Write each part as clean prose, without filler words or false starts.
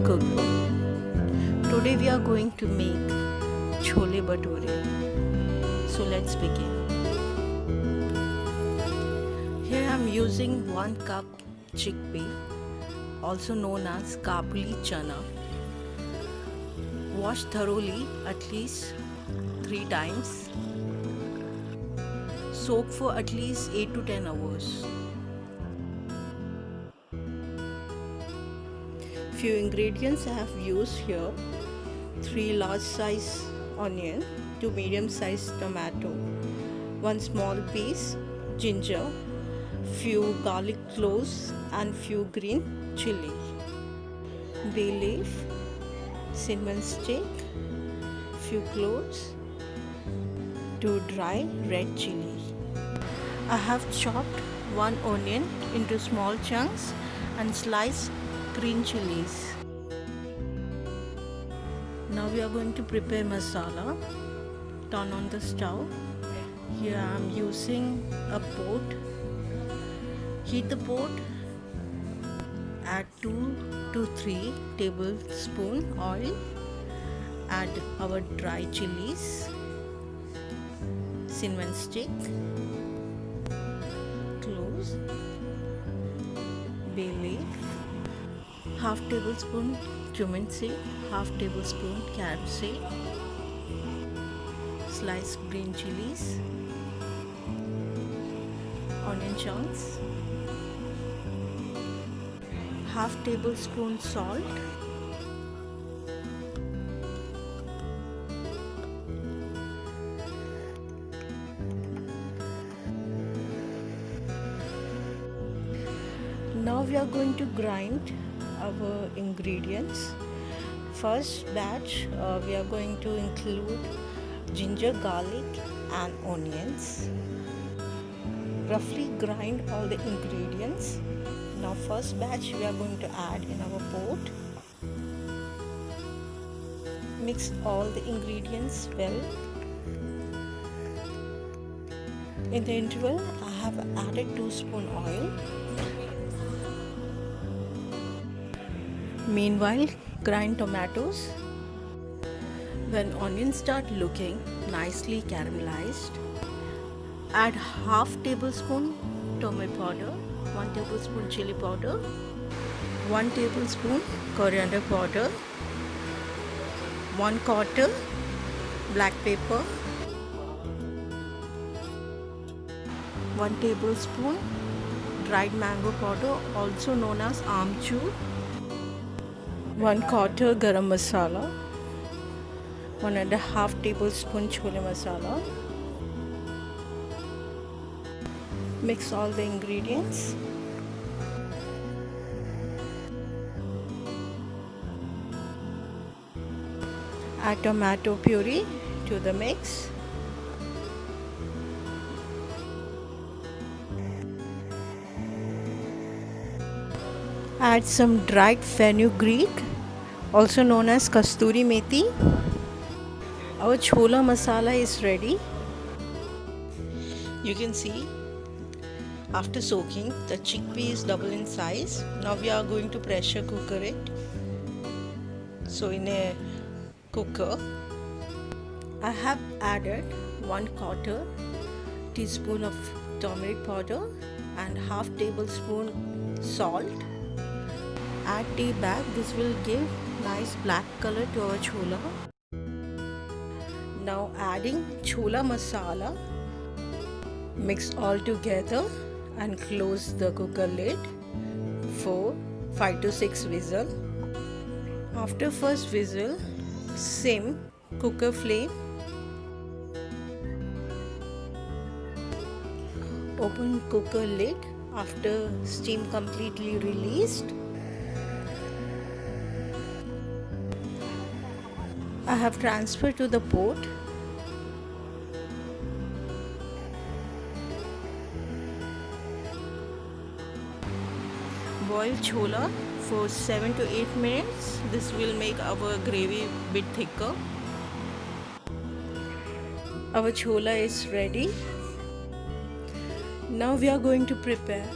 cookbook. Today we are going to make chole bhature. So let's begin. Here I am using 1 cup chickpea, also known as kabuli chana. Wash thoroughly at least 3 times. Soak for at least 8 to 10 hours. Few ingredients I have used here: 3 large size onion, 2 medium size tomato, 1 small piece ginger, few garlic cloves and few green chili, bay leaf, cinnamon stick, few cloves, 2 dry red chili. I have chopped 1 onion into small chunks and sliced green chilies. Now we are going to prepare masala. Turn on the stove. Here I am using a pot. Heat the pot. Add 2 to 3 tablespoon oil. Add our dry chilies, cinnamon stick, cloves, bay leaf, half tablespoon cumin seed, half tablespoon carrot seed, sliced green chilies, onion chunks, half tablespoon salt, now we are going to grind our ingredients. First batch we are going to include ginger, garlic and onions. Roughly grind all the ingredients. Now first batch we are going to add in our pot. Mix all the ingredients well. In the interval I have added 2 spoon oil. Meanwhile, grind tomatoes. When onions start looking nicely caramelized, add half tablespoon turmeric powder, 1 tablespoon chili powder, 1 tablespoon coriander powder, 1/4 black pepper, 1 tablespoon dried mango powder, also known as amchur, 1/4 garam masala, 1.5 tablespoon chole masala. Mix all the ingredients. Add tomato puree to the mix. Add some dried fenugreek, also known as kasturi methi. Our chola masala is ready. You can see after soaking the chickpea is double in size. Now we are going to pressure cooker it. So in a cooker I have added 1/4 teaspoon of turmeric powder and half tablespoon salt. Add tea bag. This will give nice black color to our chola. Now adding chola masala. Mix all together and close the cooker lid for 5 to 6 whistles. After first whistle, sim cooker flame. Open cooker lid after steam completely released. I have transferred to the pot. Boil chola for 7 to 8 minutes. This will make our gravy a bit thicker. Our chola is ready. Now we are going to prepare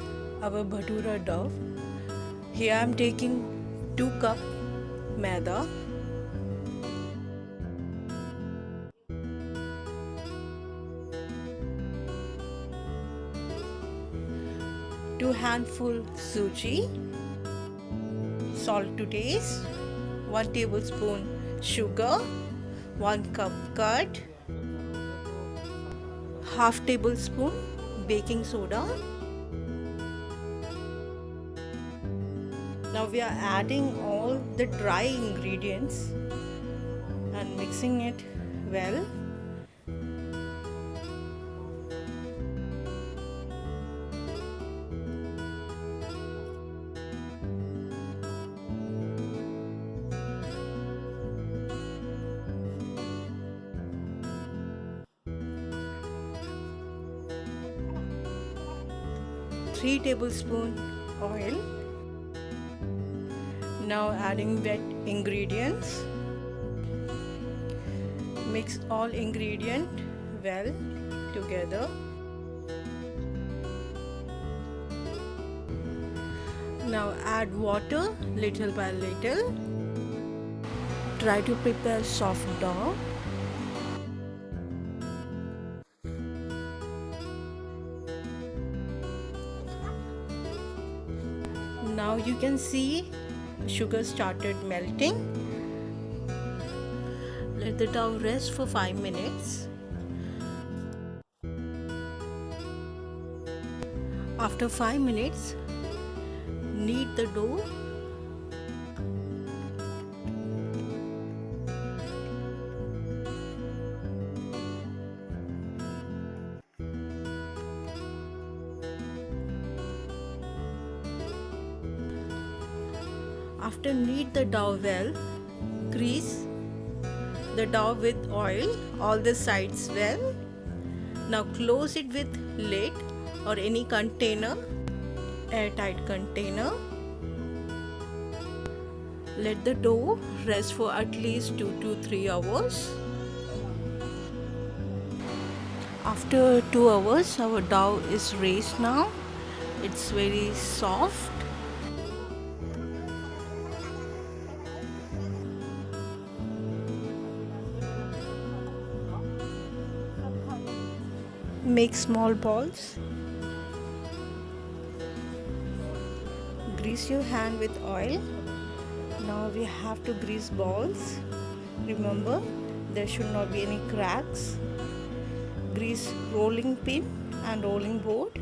our bhatura dough. Here I am taking 2 cup maida, 2 handful suji, salt to taste, 1 tablespoon sugar, 1 cup curd, half tablespoon baking soda. Now we are adding all the dry ingredients and mixing it well. Three tablespoons oil. Now adding wet ingredients. Mix all ingredients well together. Now add water little by little. Try to prepare soft dough. Now you can see sugar started melting. Let the dough rest for 5 minutes. After 5 minutes, knead the dough. After knead the dough well, grease the dough with oil, all the sides well. Now close it with lid or any container, airtight container. Let the dough rest for at least 2 to 3 hours. After 2 hours, our dough is raised now. It's very soft. Make small balls. Grease your hand with oil. Now we have to grease balls. Remember, there should not be any cracks. Grease rolling pin and rolling board.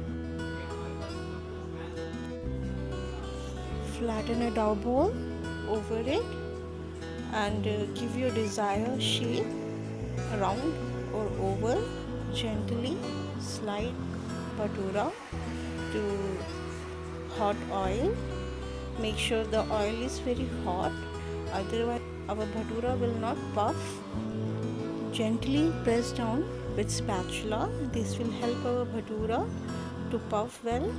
Flatten a dough ball over it and give your desired shape, round or oval. Gently slide bhatura to hot oil. Make sure the oil is very hot, otherwise our bhatura will not puff. Gently press down with spatula. This will help our bhatura to puff well.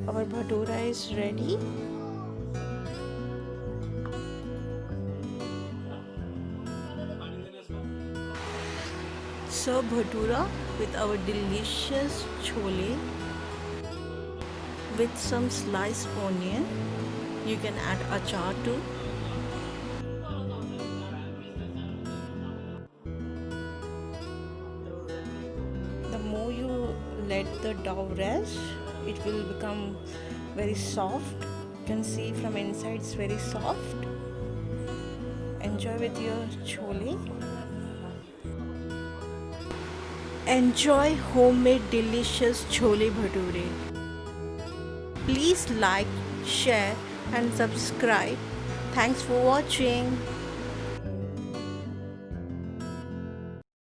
Our bhatura is ready. Serve bhatura with our delicious chole with some sliced onion. You can add achar too. The more you let the dough rest, it will become very soft. You can see from inside it's very soft. Enjoy with your chole. Enjoy homemade delicious chole bhature. Please like, share and subscribe. Thanks for watching.